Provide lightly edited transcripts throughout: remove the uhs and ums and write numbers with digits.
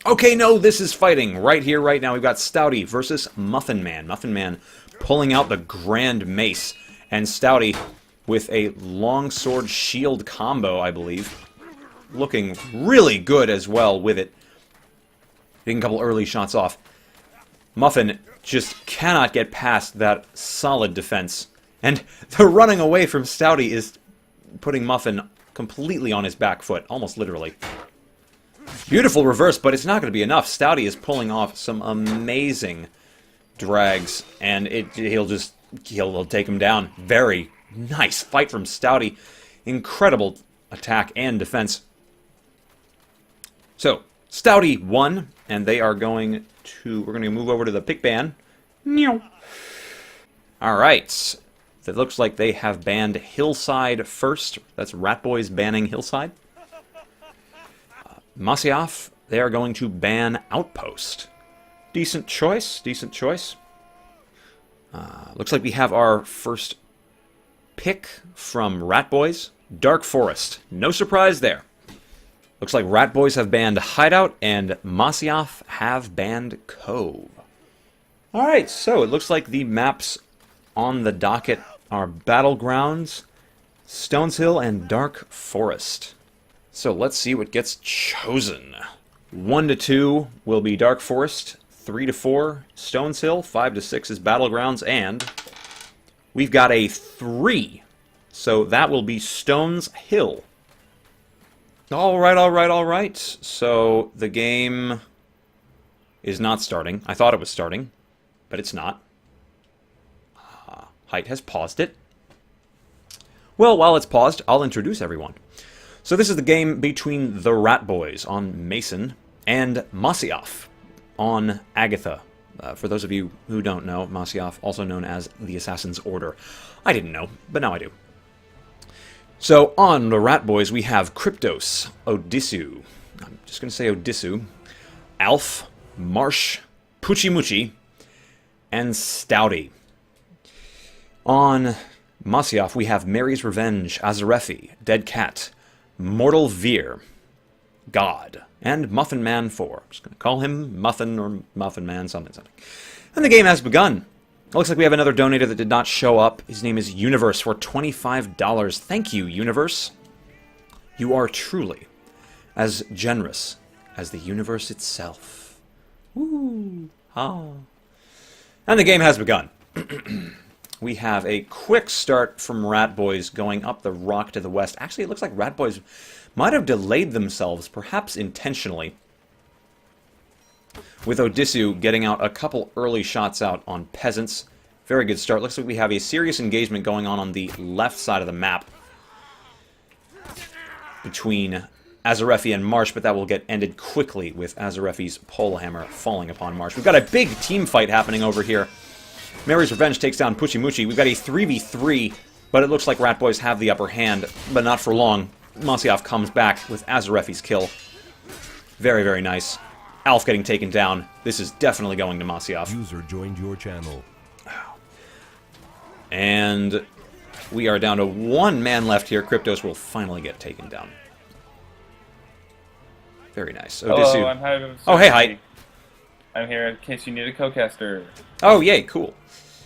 Okay, no, this is fighting right here, right now. We've got Stouty versus Muffin Man. Muffin Man pulling out the Grand Mace, and Stouty with a longsword shield combo, I believe. Looking really good as well with it. Getting a couple early shots off. Muffin just cannot get past that solid defense. And the running away from Stouty is putting Muffin completely on his back foot, almost literally. Beautiful reverse, but it's not going to be enough. Stouty is pulling off some amazing drags, and he'll take him down. Very nice fight from Stouty. Incredible attack and defense. So, Stouty won, and they are going to... We're going to move over to the pick ban. Alright. It looks like they have banned Hillside first. That's Rat Boys banning Hillside. Massiaf, they are going to ban Outpost. Decent choice, decent choice. Looks like we have our first pick from Rat Boys. Dark Forest. No surprise there. Looks like Rat Boys have banned Hideout, and Massiaf have banned Cove. Alright, so it looks like the maps on the docket are Battlegrounds, Stones Hill, and Dark Forest. So let's see what gets chosen. 1 to 2 will be Dark Forest, 3 to 4 Stones Hill, 5 to 6 is Battlegrounds, and we've got a 3. So that will be Stones Hill. Alright, alright, alright. So the game is not starting. I thought it was starting, but it's not. Height has paused it. Well, while it's paused, I'll introduce everyone. So this is the game between the Rat Boys on Mason and Massiaf on Agatha. For those of you who don't know, Massiaf, also known as the Assassin's Order. I didn't know, but now I do. So on the Rat Boys, we have Kryptos, Odysseus. I'm just going to say Odysseus. Alf, Marsh, Puchimuchi, and Stouty. On Massiaf, we have Mary's Revenge, Azarefi, Dead Cat, Mortal Veer, God, and Muffin Man 4. I'm just going to call him Muffin or Muffin Man, something. And the game has begun. It looks like we have another donator that did not show up. His name is Universe for $25. Thank you, Universe. You are truly as generous as the universe itself. Woo! Ah. And the game has begun. We have a quick start from Rat Boys going up the rock to the west. Actually, it looks like Rat Boys might have delayed themselves, perhaps intentionally, with Odysseus getting out a couple early shots out on Peasants. Very good start. Looks like we have a serious engagement going on the left side of the map between Azarefi and Marsh, but that will get ended quickly with Azarefi's polehammer falling upon Marsh. We've got a big team fight happening over here. Mary's Revenge takes down Puchimuchi. We've got a 3v3, but it looks like Rat Boys have the upper hand, but not for long. Massiaf comes back with Azarefi's kill. Very, very nice. Alf getting taken down. This is definitely going to Massiaf. User joined your channel. And we are down to 1 man left here. Kryptos will finally get taken down. Very nice. Odysseus. Hello, I'm HeightOfAbsurdity. Oh, hey, Height. I'm here in case you need a co-caster. Oh, yay, cool.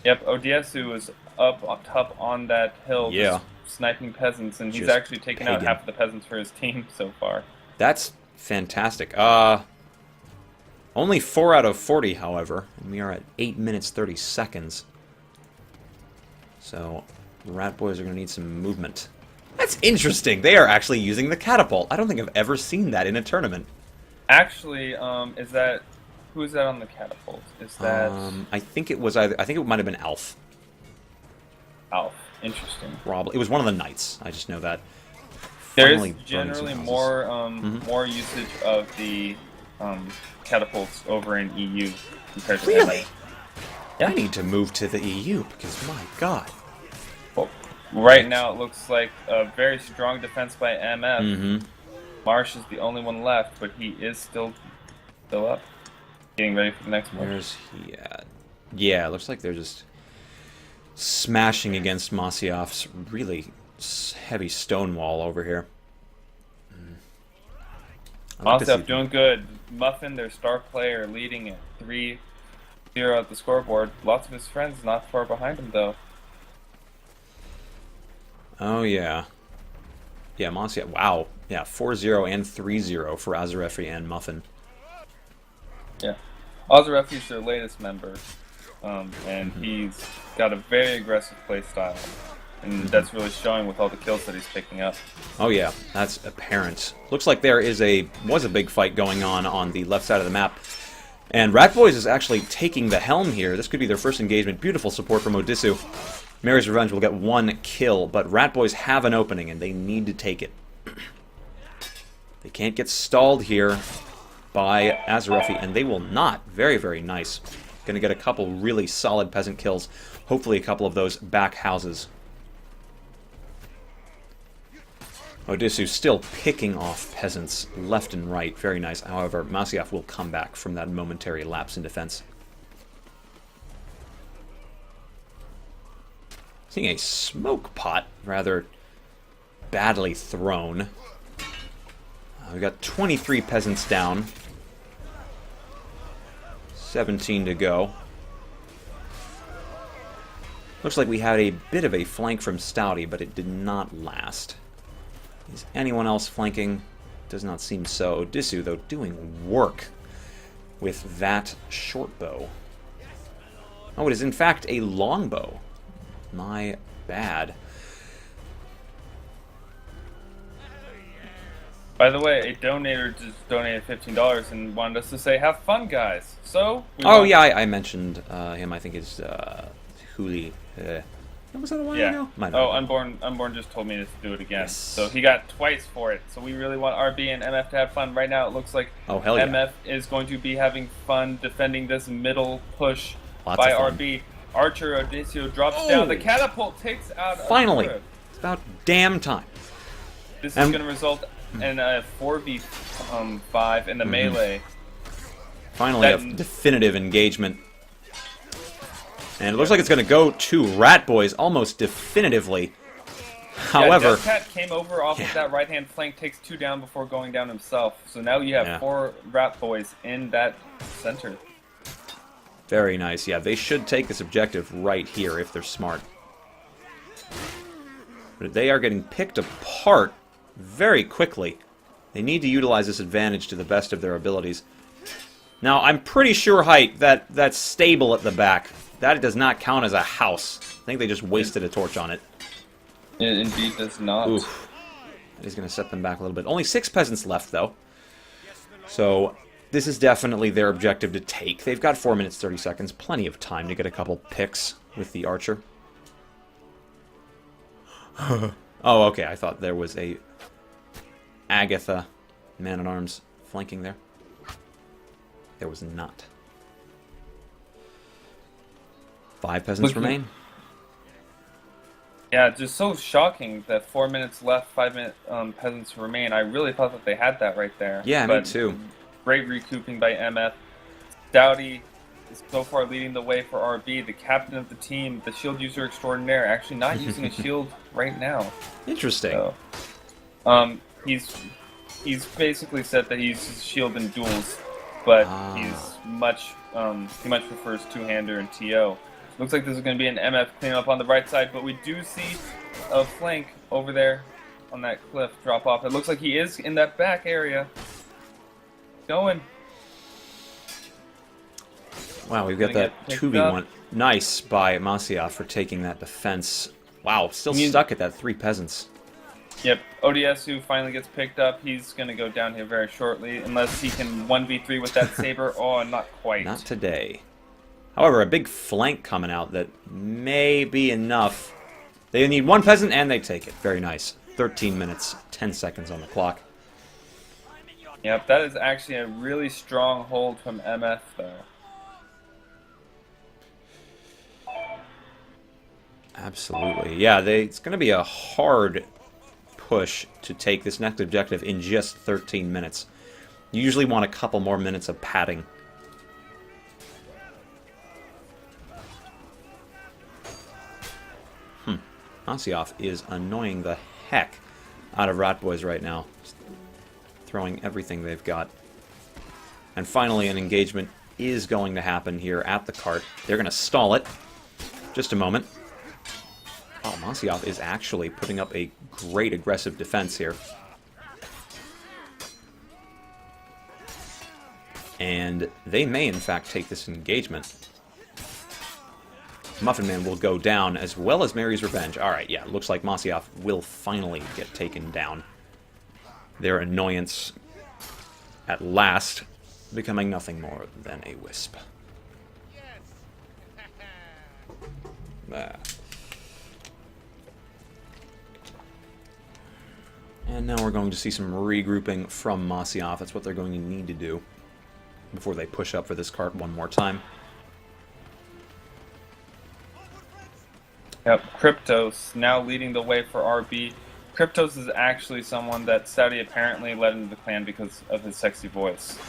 Yep, Odysseus was up top on that hill, Yeah. just sniping peasants, and he's Just actually taken out pagan. half of the peasants for his team so far. That's fantastic. Only 4 out of 40, however. And we are at 8 minutes 30 seconds. So, the Rat Boys are going to need some movement. That's interesting. They are actually using the catapult. I don't think I've ever seen that in a tournament. Actually, is that... Who is that on the catapult? Is that... I think it was either... I think it might have been Alf. Alf. Interesting. Probably. It was one of the knights. I just know that. There Finally is burning some generally houses. more usage of the catapults over in EU compared to Really? MF. I need to move to the EU, because my god. Well, right now it looks like a very strong defense by MF. Mm-hmm. Marsh is the only one left, but he is still up. Getting ready for the next one. Where's he at? Yeah, it looks like they're just smashing against Massiaf's really heavy stone wall over here. I like to see Massiaf doing good. Muffin, their star player, leading it 3-0 at the scoreboard. Lots of his friends not far behind him, though. Oh, yeah. Yeah, Massiaf. Wow. Yeah, 4-0 and 3-0 for Azarefi and Muffin. Yeah. Azarefi's their latest member, and he's got a very aggressive play style. And that's really showing with all the kills that he's picking up. Oh yeah, that's apparent. Looks like there was a big fight going on the left side of the map. And Ratboys is actually taking the helm here. This could be their first engagement. Beautiful support from Odissu. Mary's Revenge will get 1 kill, but Ratboys have an opening and they need to take it. They can't get stalled here by Azarefi, and they will not. Very, very nice. Gonna get a couple really solid peasant kills. Hopefully a couple of those back houses. Odissu still picking off peasants left and right. Very nice. However, Massiaf will come back from that momentary lapse in defense. Seeing a smoke pot, rather badly thrown. We got 23 peasants down. 17 to go. Looks like we had a bit of a flank from Stouty, but it did not last. Is anyone else flanking? Does not seem so. Odissu, though, doing work with that short bow. Oh, it is in fact a longbow. My bad. By the way, a donator just donated $15 and wanted us to say, "Have fun, guys." So. Yeah, I mentioned him. I think it's Huli. Was that a while ago? Unborn just told me to do it again. Yes. So he got twice for it. So we really want RB and MF to have fun. Right now it looks like hell yeah. MF is going to be having fun defending this middle push Lots by of fun. RB. Archer Odissu drops down. The catapult takes out Finally! Archer. It's about damn time. This is going to result in a 4v5 in the melee. Finally, a definitive engagement. And it looks like it's going to go to Ratboys almost definitively. However, Cat came over off of that right-hand flank, takes 2 down before going down himself. So now you have 4 Ratboys in that center. Very nice. Yeah, they should take this objective right here if they're smart. But they are getting picked apart very quickly. They need to utilize this advantage to the best of their abilities. Now, I'm pretty sure, Height, that stable at the back, that does not count as a house. I think they just wasted a torch on it. It indeed does not. Oof. That is going to set them back a little bit. Only 6 peasants left, though. So, this is definitely their objective to take. They've got 4 minutes, 30 seconds. Plenty of time to get a couple picks with the archer. Oh, okay. I thought there was a Agatha man-at-arms flanking there. There was not. 5 peasants remain. Yeah, just so shocking that 4 minutes left, 5 minute peasants remain. I really thought that they had that right there. Yeah, me too. Great recouping by MF. Stouty is so far leading the way for RB, the captain of the team, the shield user extraordinaire, actually not using a shield right now. Interesting. So, he's basically said that he uses shield in duels, but he much prefers two-hander and TO. Looks like this is going to be an MF cleanup on the right side, but we do see a flank over there on that cliff drop off. It looks like he is in that back area. Going. Wow, we've got that 2v1. Nice by Massiaf for taking that defense. Wow, still stuck at that 3 peasants. Yep, ODS who finally gets picked up. He's going to go down here very shortly, unless he can 1v3 with that saber. Oh, not quite. Not today. However, a big flank coming out that may be enough. They need 1 peasant and they take it. Very nice. 13 minutes, 10 seconds on the clock. Yep, that is actually a really strong hold from MF though. Absolutely. Yeah, it's going to be a hard push to take this next objective in just 13 minutes. You usually want a couple more minutes of padding. Massiaf is annoying the heck out of Ratboys right now. throwing everything they've got. And finally, an engagement is going to happen here at the cart. They're going to stall it. Just a moment. Oh, Massiaf is actually putting up a great aggressive defense here. And they may, in fact, take this engagement. Muffin Man will go down, as well as Mary's Revenge. Alright, yeah, looks like Massiaf will finally get taken down. Their annoyance, at last, becoming nothing more than a wisp. And now we're going to see some regrouping from Massiaf. That's what they're going to need to do before they push up for this cart one more time. Yep, Kryptos now leading the way for RB. Kryptos is actually someone that Stouty apparently led into the clan because of his sexy voice.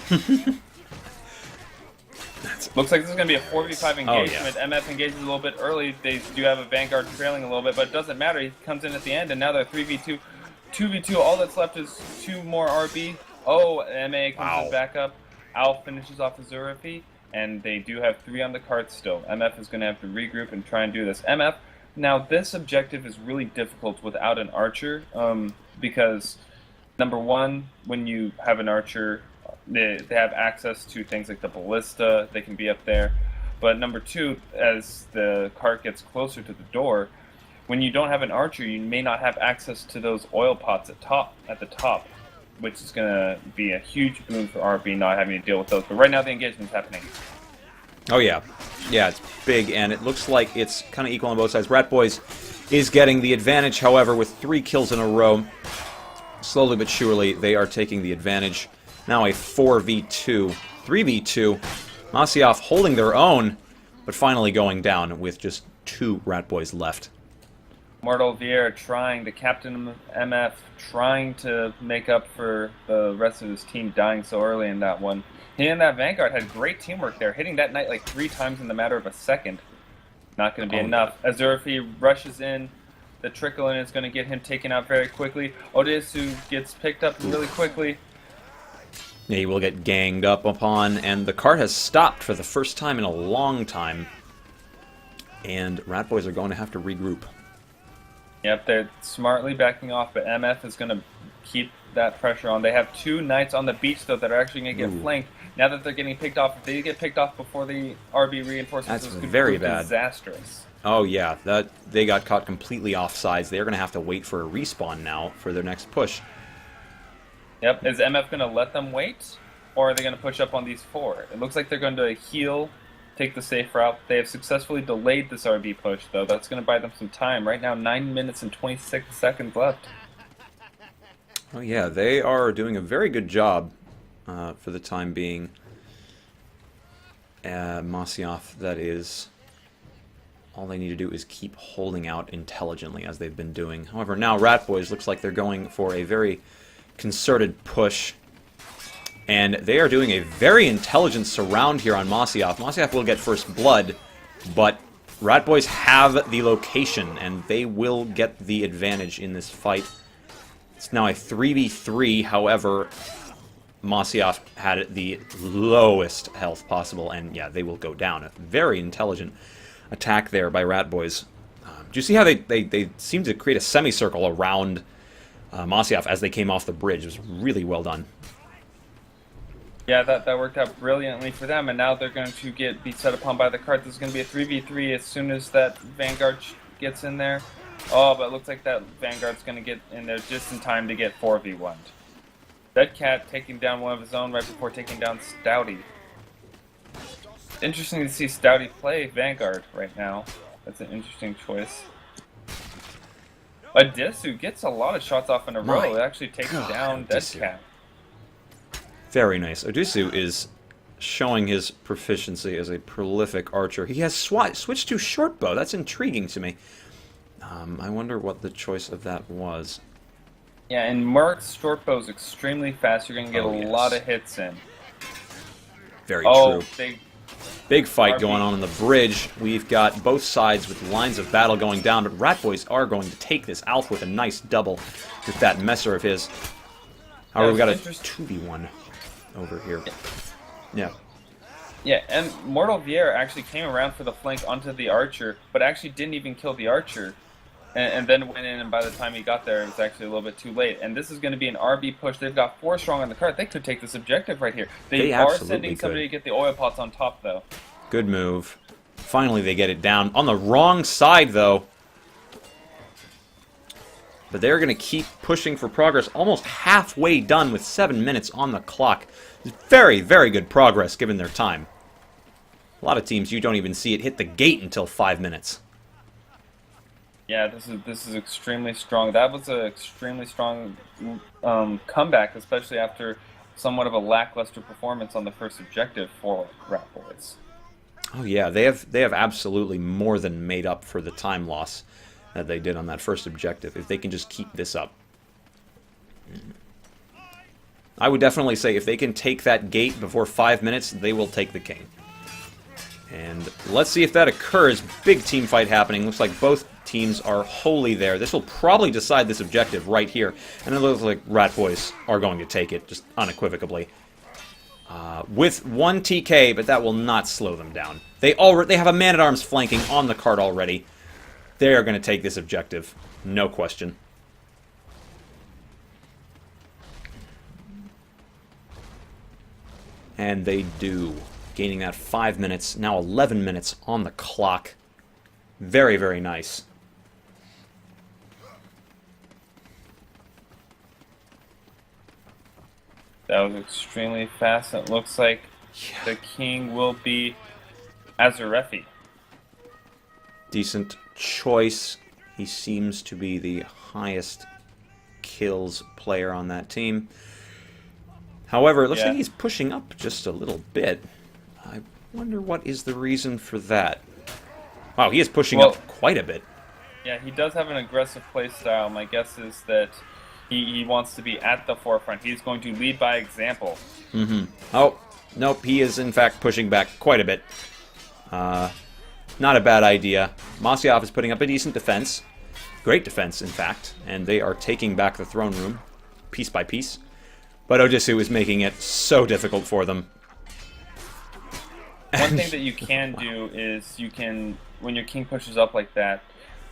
Looks like this is going to be a 4v5 engagement. Oh, yeah. MF engages a little bit early. They do have a Vanguard trailing a little bit, but it doesn't matter. He comes in at the end, and now they're 3v2. 2v2, all that's left is 2 more RB. Oh, MA comes in back up. Al finishes off his Zurafi, and they do have 3 on the cart still. MF is going to have to regroup and try and do this. MF, now this objective is really difficult without an archer, because number one, when you have an archer, they have access to things like the ballista, they can be up there. But number two, as the cart gets closer to the door, when you don't have an archer, you may not have access to those oil pots at the top, which is going to be a huge boon for RB not having to deal with those. But right now the engagement's happening. Oh yeah. Yeah, it's big, and it looks like it's kind of equal on both sides. Rat Boys is getting the advantage, however, with 3 kills in a row. Slowly but surely, they are taking the advantage. Now a 4v2, 3v2. Massiaf holding their own, but finally going down with just 2 Rat Boys left. Mortal Vieira trying, the captain of MF, trying to make up for the rest of his team dying so early in that one. He and that Vanguard had great teamwork there, hitting that knight like 3 times in the matter of a second. Not going to be enough. Azurafi rushes in. The trickle in is going to get him taken out very quickly. Odysseus gets picked up really quickly. Yeah, he will get ganged up upon, and the cart has stopped for the first time in a long time. And Rat Boys are going to have to regroup. Yep, they're smartly backing off, but MF is going to keep that pressure on. They have 2 knights on the beach, though, that are actually going to get flanked. Now that they're getting picked off, if they get picked off before the RB reinforcements, that's it's very bad. Disastrous. Oh yeah, they got caught completely offsides. They're going to have to wait for a respawn now for their next push. Yep, is MF going to let them wait, or are they going to push up on these 4? It looks like they're going to heal, take the safe route. They have successfully delayed this RB push, though. That's going to buy them some time. Right now, 9 minutes and 26 seconds left. Oh yeah, they are doing a very good job for the time being. Massiaf, that is. All they need to do is keep holding out intelligently, as they've been doing. However, now Rat Boys looks like they're going for a very concerted push. And they are doing a very intelligent surround here on Massiaf. Massiaf will get first blood, but Rat Boys have the location, and they will get the advantage in this fight. It's now a 3v3, however, Massiaf had the lowest health possible, and yeah, they will go down. A very intelligent attack there by Rat Boys. Do you see how they seem to create a semicircle around Massiaf as they came off the bridge? It was really well done. Yeah, that worked out brilliantly for them, and now they're going to be set upon by the cart. This is going to be a 3v3 as soon as that Vanguard gets in there. Oh, but it looks like that Vanguard's going to get in there just in time to get 4v1'd. Dead Cat taking down one of his own right before taking down Stouty. Interesting to see Stouty play Vanguard right now. That's an interesting choice. Odysseus gets a lot of shots off in a row. It actually takes down Dead Cat. Very nice. Odysseus is showing his proficiency as a prolific archer. He has switched to short bow. That's intriguing to me. I wonder what the choice of that was. Yeah, and Mark's short bow is extremely fast. You're going to get a lot of hits in. Very true. Big fight going on the bridge. We've got both sides with lines of battle going down, but Rat Boys are going to take this. Alf with a nice double with that messer of his. However, we got a interesting. 2v1 over here. Yeah. Yeah, and Mortal Vier actually came around for the flank onto the archer, but actually didn't even kill the archer. And then went in, and by the time he got there, it was actually a little bit too late. And this is going to be an RB push. They've got 4 strong on the card. They could take this objective right here. They are sending somebody to get the oil pots on top, though. Good move. Finally, they get it down. On the wrong side, though. But they're going to keep pushing for progress. Almost halfway done with 7 minutes on the clock. Very, very good progress given their time. A lot of teams, you don't even see it hit the gate until 5 minutes. Yeah, this is extremely strong. That was an extremely strong comeback, especially after somewhat of a lackluster performance on the first objective for Rat Boys. Oh yeah, they have absolutely more than made up for the time loss that they did on that first objective, if they can just keep this up. I would definitely say if they can take that gate before 5 minutes, they will take the king. And let's see if that occurs. Big team fight happening. Looks like both teams are wholly there. This will probably decide this objective right here. And it looks like Rat Boys are going to take it, just unequivocally. With 1 TK, but that will not slow them down. They have a man-at-arms flanking on the card already. They are going to take this objective. No question. And they do. Gaining that 5 minutes, now 11 minutes on the clock. Very, very nice. That was extremely fast. It looks like the king will be Azarefi. Decent choice. He seems to be the highest kills player on that team. However, it looks like he's pushing up just a little bit. I wonder what is the reason for that. Wow, he is pushing up quite a bit. Yeah, he does have an aggressive playstyle. My guess is that he wants to be at the forefront. He's going to lead by example. Mm-hmm. Oh, nope, he is in fact pushing back quite a bit. Not a bad idea. Massiaf is putting up a decent defense. Great defense, in fact. And they are taking back the throne room, piece by piece. But Ojisu is making it so difficult for them. One thing that you can do is you can, when your king pushes up like that,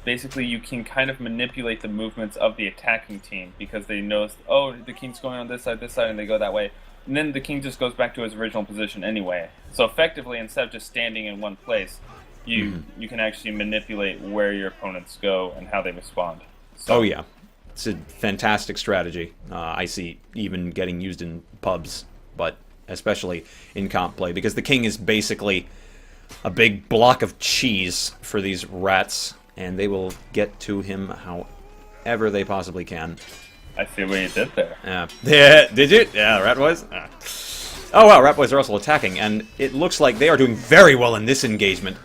basically you can kind of manipulate the movements of the attacking team because they know, oh, the king's going on this side, and they go that way. And then the king just goes back to his original position anyway. So effectively, instead of just standing in one place, you can actually manipulate where your opponents go and how they respond. So, oh yeah, it's a fantastic strategy. I see even getting used in pubs, but especially in comp play, because the king is basically a big block of cheese for these rats, and they will get to him however they possibly can. I see what you did there. Yeah, did you? Yeah, Rat Boys? Oh wow, Rat Boys are also attacking, and it looks like they are doing very well in this engagement.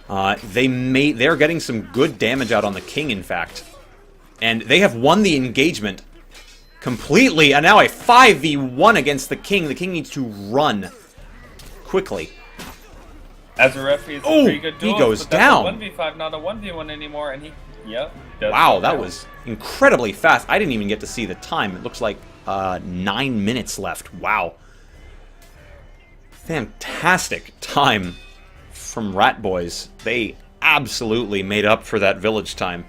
They're getting some good damage out on the king, in fact. And they have won the engagement completely, and now a 5v1 against the king. The king needs to run quickly. Azarefi is a pretty good duelist, he goes but down. That's a 1v5, not a 1v1 anymore, and he, wow, that was incredibly fast. I didn't even get to see the time. It looks like 9 minutes left. Wow. Fantastic time from Rat Boys. They absolutely made up for that village time.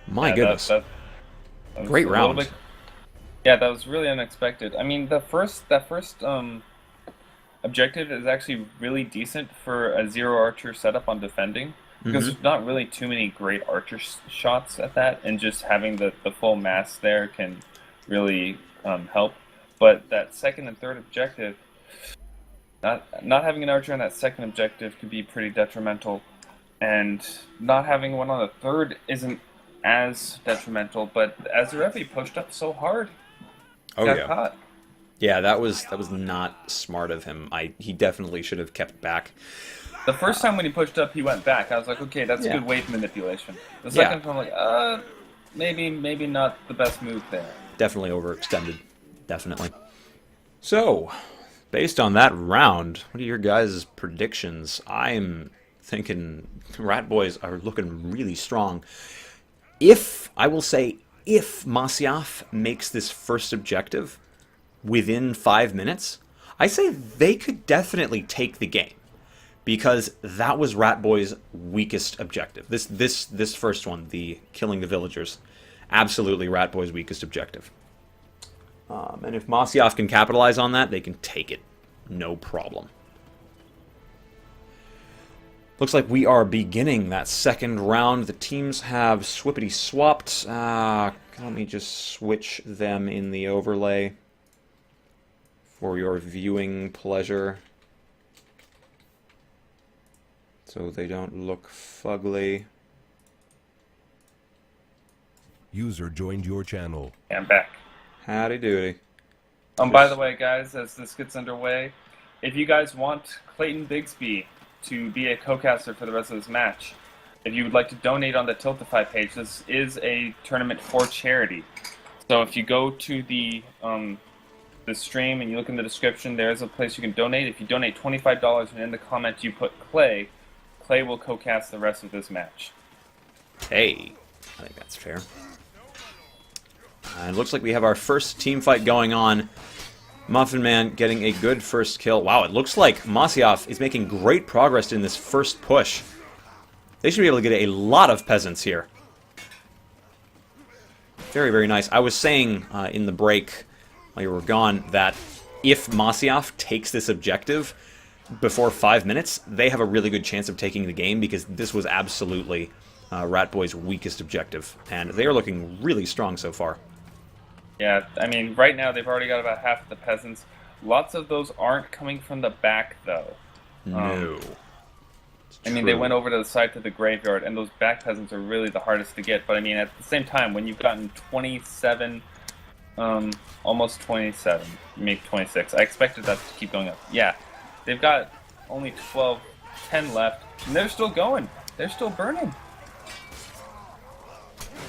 My goodness. That great round. Yeah, that was really unexpected. I mean, that first objective is actually really decent for a zero archer setup on defending, because there's not really too many great archer shots at that, and just having the full mass there can really help. But that second and third objective, not having an archer on that second objective could be pretty detrimental, and not having one on the third isn't as detrimental. But Azarefi pushed up so hard. Got caught. Yeah, that was not smart of him. He definitely should have kept back. The first time when he pushed up, he went back. I was like, okay, that's good wave manipulation. The second time, I'm like, maybe not the best move there. Definitely overextended. Definitely. So, based on that round, what are your guys' predictions? I'm thinking Rat Boys are looking really strong. I will say, if Massiaf makes this first objective within 5 minutes, I say they could definitely take the game, because that was Ratboy's weakest objective. This first one, the killing the villagers, absolutely Ratboy's weakest objective. And if Massiaf can capitalize on that, they can take it, no problem. Looks like we are beginning that second round. The teams have swippity swapped. Let me just switch them in the overlay for your viewing pleasure, so they don't look fugly. User joined your channel. I'm back. Howdy doody. By the way, guys, as this gets underway, if you guys want Clayton Bigsby to be a co-caster for the rest of this match, if you would like to donate on the Tiltify page, this is a tournament for charity. So if you go to the stream and you look in the description, there's a place you can donate. If you donate $25 and in the comment you put Clay will co-cast the rest of this match. Hey, I think that's fair. And it looks like we have our first team fight going on. Muffin Man getting a good first kill. Wow, it looks like Massiaf is making great progress in this first push. They should be able to get a lot of peasants here. Very, very nice. I was saying in the break while you were gone that if Massiaf takes this objective before 5 minutes, they have a really good chance of taking the game, because this was absolutely Ratboy's weakest objective. And they are looking really strong so far. Yeah, I mean, right now they've already got about half of the peasants. Lots of those aren't coming from the back, though. No. I mean, they went over to the side to the graveyard, and those back peasants are really the hardest to get. But I mean, at the same time, when you've gotten 27, almost 27, you make 26. I expected that to keep going up. Yeah, they've got only 10 left, and they're still going. They're still burning.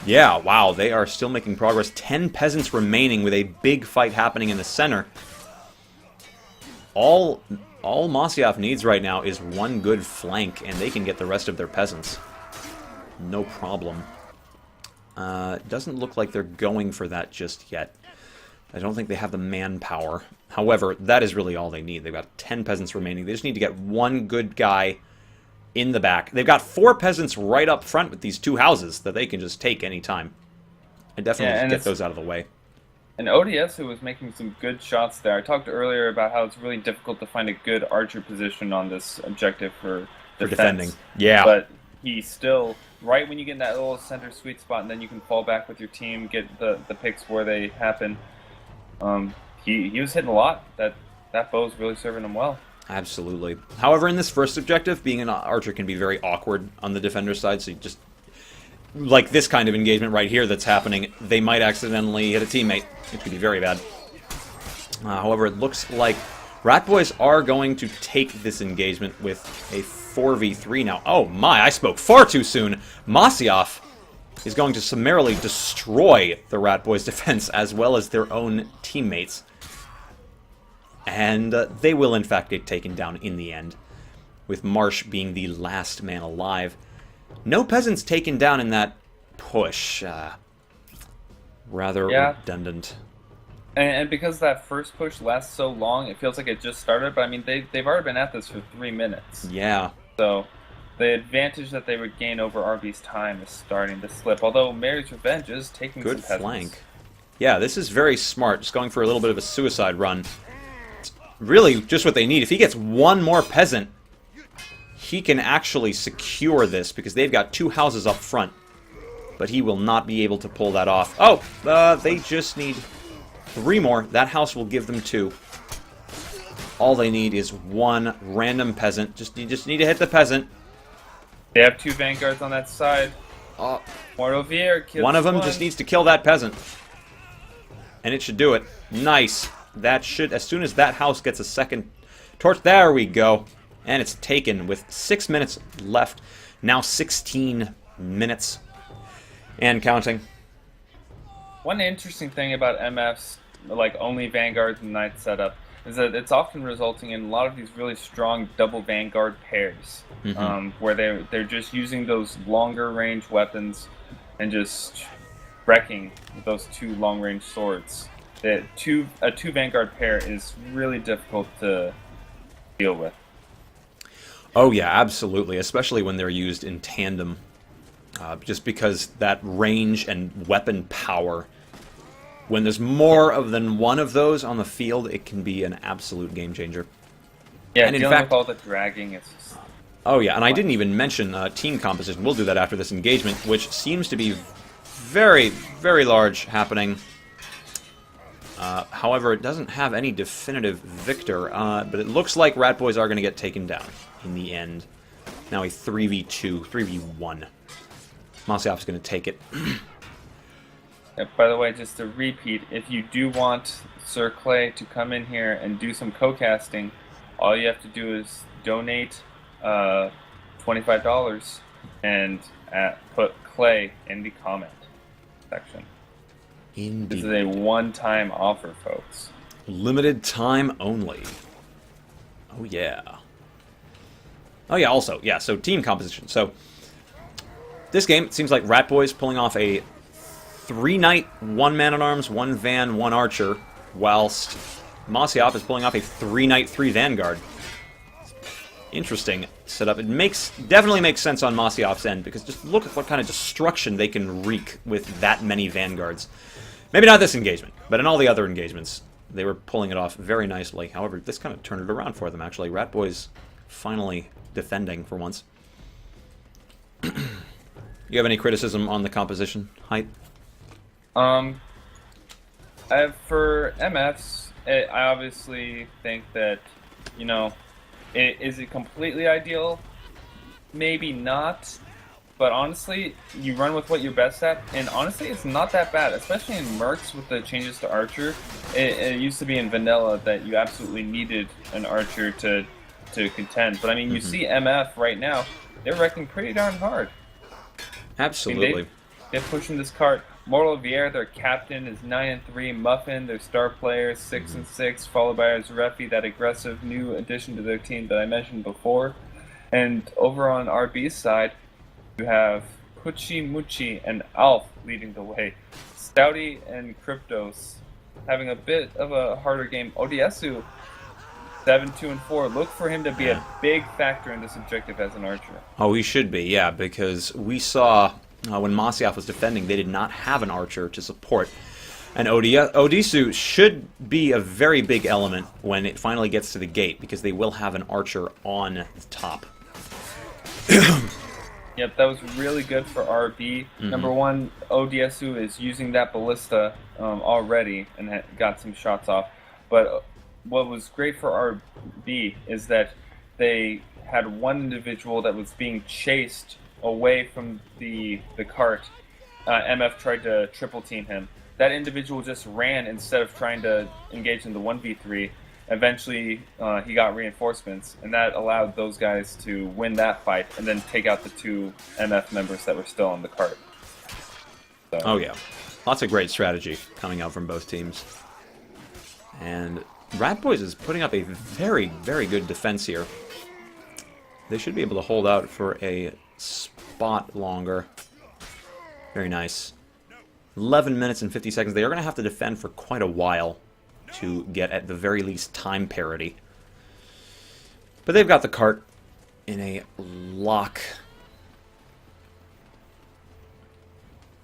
Yeah, wow, they are still making progress. 10 peasants remaining with a big fight happening in the center. All Massiaf needs right now is one good flank, and they can get the rest of their peasants. No problem. It doesn't look like they're going for that just yet. I don't think they have the manpower. However, that is really all they need. They've got 10 peasants remaining. They just need to get one good guy in the back. They've got 4 peasants right up front with these 2 houses that they can just take anytime. And definitely get those out of the way. And ODS, who was making some good shots there. I talked earlier about how it's really difficult to find a good archer position on this objective for defending. Yeah. But he still, right when you get in that little center sweet spot, and then you can fall back with your team, get the picks where they happen. He was hitting a lot. That bow's really serving him well. Absolutely. However, in this first objective, being an archer can be very awkward on the defender's side, so you just, like this kind of engagement right here that's happening, they might accidentally hit a teammate. It could be very bad. However, it looks like Ratboys are going to take this engagement with a 4v3 now. Oh my, I spoke far too soon. Massiaf is going to summarily destroy the Ratboys' defense as well as their own teammates. And they will, in fact, get taken down in the end, with Marsh being the last man alive. No peasants taken down in that push. Rather redundant. And because that first push lasts so long, it feels like it just started. But, I mean, they've already been at this for 3 minutes. Yeah. So the advantage that they would gain over RB's time is starting to slip. Although Mary's Revenge is taking some peasants. Good flank. Yeah, this is very smart. Just going for a little bit of a suicide run. Really, just what they need. If he gets one more peasant, he can actually secure this, because they've got 2 houses up front. But he will not be able to pull that off. Oh, they just need 3 more. That house will give them 2. All they need is one random peasant. You just need to hit the peasant. They have 2 vanguards on that side. Mordovier kills one of them just needs to kill that peasant. And it should do it. Nice. That should, as soon as that house gets a second torch, there we go. And it's taken with 6 minutes left. Now 16 minutes. And counting. One interesting thing about MF's, like, only Vanguards and Knights setup, is that it's often resulting in a lot of these really strong double Vanguard pairs. Where they're just using those longer range weapons and just wrecking with those 2 long-range swords. A 2 Vanguard pair is really difficult to deal with. Oh yeah, absolutely, especially when they're used in tandem. Just because that range and weapon power, when there's more than one of those on the field, it can be an absolute game changer. Yeah, and in dealing fact, with all the dragging, it's just... Oh yeah, and I didn't even mention team composition. We'll do that after this engagement, which seems to be very, very large happening. However, it doesn't have any definitive victor, but it looks like Rat Boys are going to get taken down in the end. Now a 3v2, 3v1. Massiaf's going to take it. By the way, just to repeat, if you do want Sir Clay to come in here and do some co-casting, all you have to do is donate $25 and put Clay in the comment section. Indeed. This is a one-time offer, folks. Limited time only. Oh yeah. Oh yeah, also, yeah, so team composition. So, this game, it seems like Rat Boys pulling off a 3-knight, 1 man-at-arms, 1 van, 1 archer, whilst Massiaf is pulling off a 3-knight, 3 vanguard. Interesting setup. It definitely makes sense on Massiaf's end, because just look at what kind of destruction they can wreak with that many vanguards. Maybe not this engagement, but in all the other engagements, they were pulling it off very nicely. However, this kind of turned it around for them, actually. Rat Boys finally defending for once. You have any criticism on the composition, Height? For MFs, I obviously think that, you know, is it completely ideal? Maybe not. But honestly, you run with what you're best at, and honestly, it's not that bad, especially in Mercs with the changes to Archer. It used to be in Vanilla that you absolutely needed an Archer to contend. But I mean, you see MF right now, they're wrecking pretty darn hard. Absolutely. I mean, they're pushing this cart. Mortal Vier, their captain, is 9-3. Muffin, their star player, 6-6, followed by Zrefi, that aggressive new addition to their team that I mentioned before. And over on RB's side, you have Pucci, Mucci, and Alf leading the way. Stouty and Kryptos having a bit of a harder game. Odiesu, 7-2-4. Look for him to be a big factor in this objective as an archer. Oh, he should be, yeah, because we saw when Massiaf was defending, they did not have an archer to support. And Odisu should be a very big element when it finally gets to the gate, because they will have an archer on the top. Yep, that was really good for RB. Number one, Odiesu is using that ballista already and got some shots off. But what was great for RB is that they had one individual that was being chased away from the cart. MF tried to triple team him. That individual just ran instead of trying to engage in the 1v3. Eventually, he got reinforcements, and that allowed those guys to win that fight and then take out the 2 MF members that were still on the cart. So. Oh yeah, lots of great strategy coming out from both teams. And Rat Boys is putting up a very, very good defense here. They should be able to hold out for a spot longer. Very nice. 11 minutes and 50 seconds. They are going to have to defend for quite a while to get, at the very least, time parity. But they've got the cart in a lock.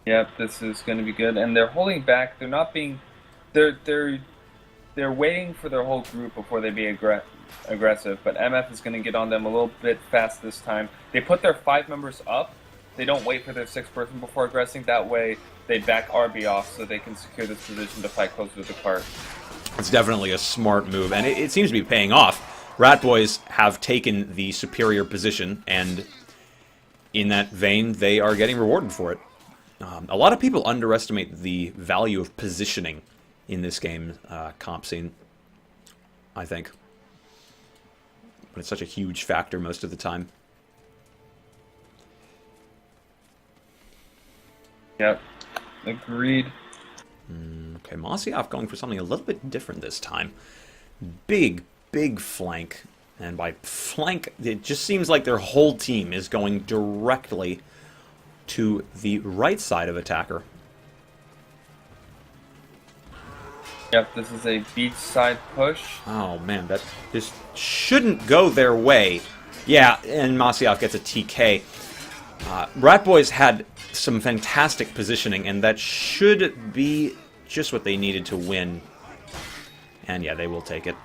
Yep, this is going to be good. And they're holding back. They're not being... They're waiting for their whole group before they be aggressive. But MF is going to get on them a little bit fast this time. They put their 5 members up. They don't wait for their 6th person before aggressing. That way, they back RB off so they can secure this position to fight closer to the cart. It's definitely a smart move, and it seems to be paying off. Rat Boys have taken the superior position, and in that vein, they are getting rewarded for it. A lot of people underestimate the value of positioning in this game comp scene, I think. But it's such a huge factor most of the time. Yep, agreed. Okay, Massiaf going for something a little bit different this time. Big, big flank. And by flank, it just seems like their whole team is going directly to the right side of attacker. Yep, this is a beachside push. Oh man, this shouldn't go their way. Yeah, and Massiaf gets a TK. Rat Boys had some fantastic positioning, and that should be just what they needed to win. And yeah, they will take it.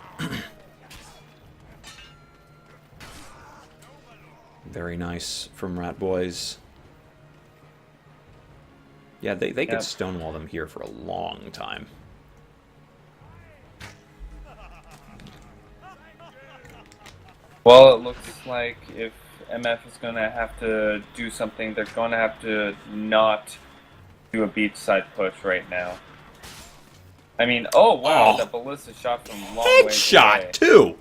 Very nice from Rat Boys. Yeah, they could stonewall them here for a long time. Well, it looks like if MF is going to have to do something, they're going to have to not do a beachside push right now. I mean, oh wow, the ballista shot from long way away. Headshot, too!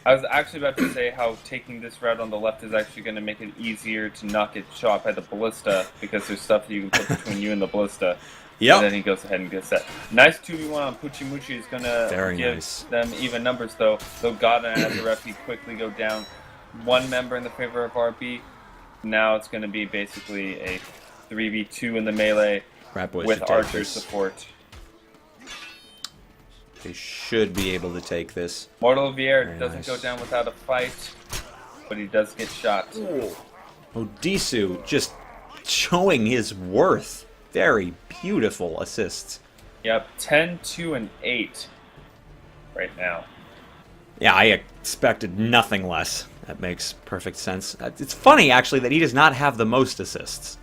I was actually about to say how taking this route on the left is actually going to make it easier to not get shot by the ballista, because there's stuff that you can put between you and the ballista. Yep. And then he goes ahead and gets that. Nice 2v1 on Puchimuchi is going to give them even numbers, though. Though God and Azareffi quickly go down. One member in the favor of RB. Now it's going to be basically a 3v2 in the melee with Archer support. They should be able to take this. Mortal Vier doesn't go down without a fight, but he does get shot. Ooh. Odisu just showing his worth. Very beautiful assists. Yep, 10, 2, and 8 right now. Yeah, I expected nothing less. That makes perfect sense. It's funny, actually, that he does not have the most assists.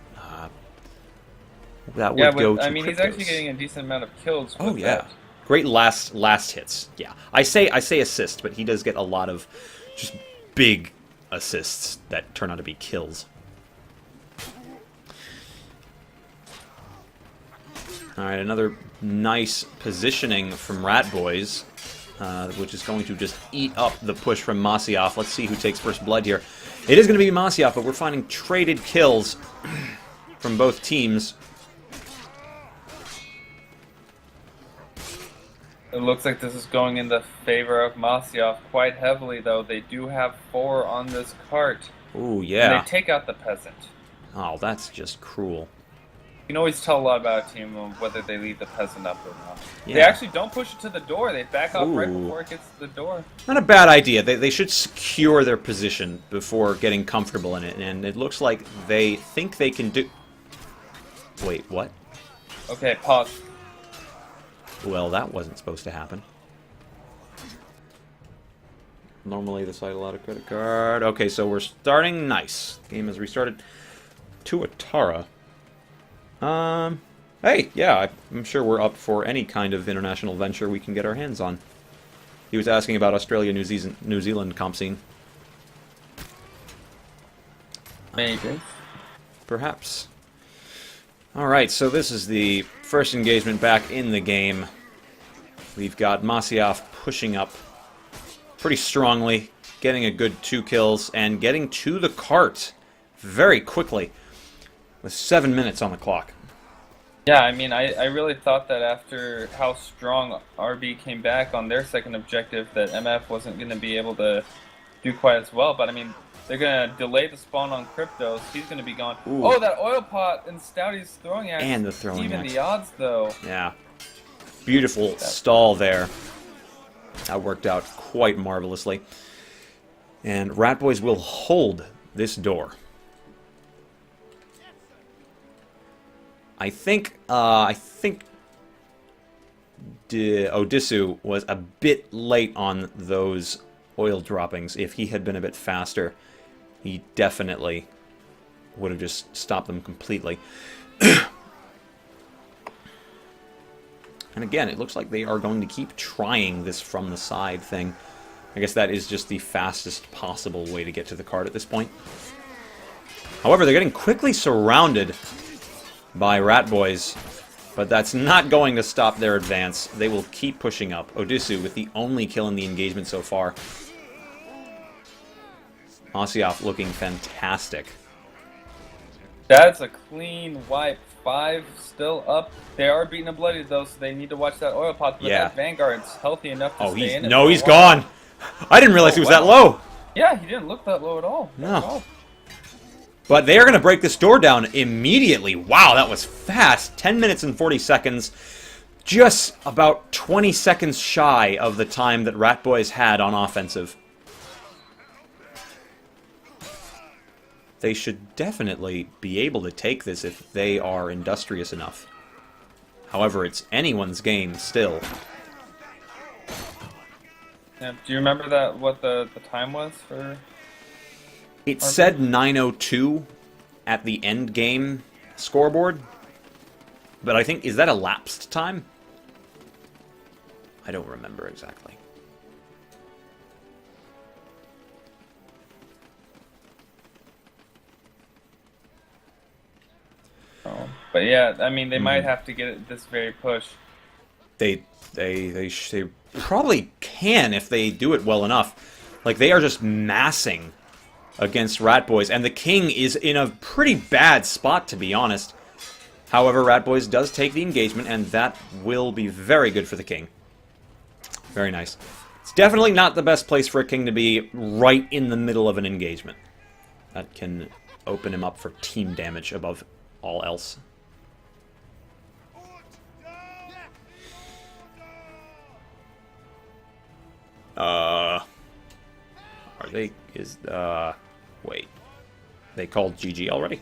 That would go to I mean, he's actually getting a decent amount of kills. Oh yeah, great last hits. Yeah, I say assist, but he does get a lot of just big assists that turn out to be kills. All right, another nice positioning from Rat Boys, which is going to just eat up the push from Massiaf. Let's see who takes first blood here. It is going to be Massiaf, but we're finding traded kills from both teams. It looks like this is going in the favor of Massiaf quite heavily, though. They do have 4 on this cart. Ooh, yeah. And they take out the peasant. Oh, that's just cruel. You can always tell a lot about a team whether they leave the peasant up or not. Yeah. They actually don't push it to the door. They back off right before it gets to the door. Not a bad idea. They should secure their position before getting comfortable in it, and it looks like they think they can do... Wait, what? Okay, pause. Well, that wasn't supposed to happen. Normally the site allowed a credit card. Okay, so we're starting nice. Game has restarted. To Atara. Hey, yeah, I'm sure we're up for any kind of international venture we can get our hands on. He was asking about Australia, New Zealand comp scene. Maybe. Perhaps. Alright, so this is the first engagement back in the game. We've got Massiaf pushing up pretty strongly, getting a good 2 kills, and getting to the cart very quickly, with 7 minutes on the clock. Yeah, I mean, I really thought that after how strong RB came back on their second objective that MF wasn't going to be able to do quite as well, but I mean, they're going to delay the spawn on Cryptos. He's going to be gone. Ooh. Oh, that oil pot and Stouty's throwing axe. And the throwing even axe. The odds, though. Yeah. Beautiful stall there. That worked out quite marvelously. And Rat Boys will hold this door. I think Odisu was a bit late on those oil droppings. If he had been a bit faster, he definitely would have just stopped them completely. And again, it looks like they are going to keep trying this from the side thing. I guess that is just the fastest possible way to get to the card at this point. However, they're getting quickly surrounded by Rat Boys, but that's not going to stop their advance. They will keep pushing up. Odisu with the only kill in the engagement so far. Massiaf looking fantastic. That's a clean wipe. 5 still up. They are beating a bloody though, so they need to watch that oil pot. But that Vanguard's healthy enough to stay in it. No, he's gone. I didn't realize he was that low. Yeah, he didn't look that low at all. No. But they are going to break this door down immediately. Wow, that was fast. 10 minutes and 40 seconds. just about 20 seconds shy of the time that Rat Boys had on offensive. They should definitely be able to take this if they are industrious enough. However, it's anyone's game still. Yeah, do you remember that what the time was for? It said 9:02 at the end game scoreboard, but I think, is that elapsed time? I don't remember exactly. Oh, but yeah, I mean, they might have to get it this very push. They probably can if they do it well enough. Like, they are just massing against Rat Boys, and the King is in a pretty bad spot, to be honest. However, Rat Boys does take the engagement, and that will be very good for the King. Very nice. It's definitely not the best place for a King to be right in the middle of an engagement. That can open him up for team damage above all else. Are they, wait. They called GG already?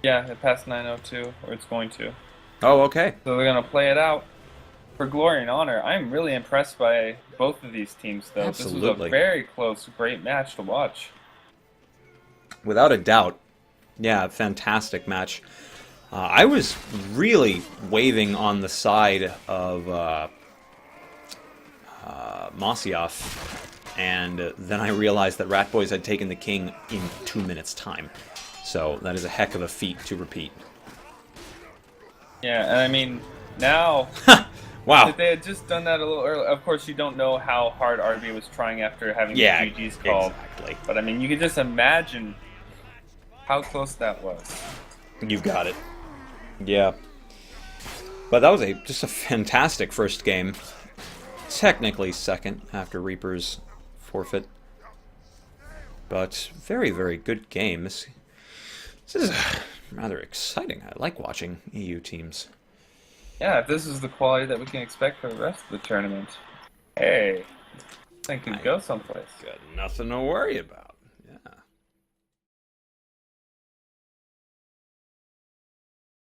Yeah, it passed 9:02, or it's going to. Oh, okay. So they're going to play it out for glory and honor. I'm really impressed by both of these teams, though. Absolutely. This was a very close, great match to watch. Without a doubt. Yeah, fantastic match. I was really waving on the side of Massiaf, and then I realized that Rat Boys had taken the King in 2 minutes' time. So that is a heck of a feat to repeat. Yeah, and I mean, now... Wow. If they had just done that a little earlier, of course you don't know how hard RB was trying after having the GG's called. Exactly. But I mean, you can just imagine how close that was. You've got it. Yeah. But that was just a fantastic first game. Technically second after Reaper's forfeit. But very, very good game. This is rather exciting. I like watching EU teams. Yeah, if this is the quality that we can expect for the rest of the tournament, hey, I think it could go someplace. Got nothing to worry about.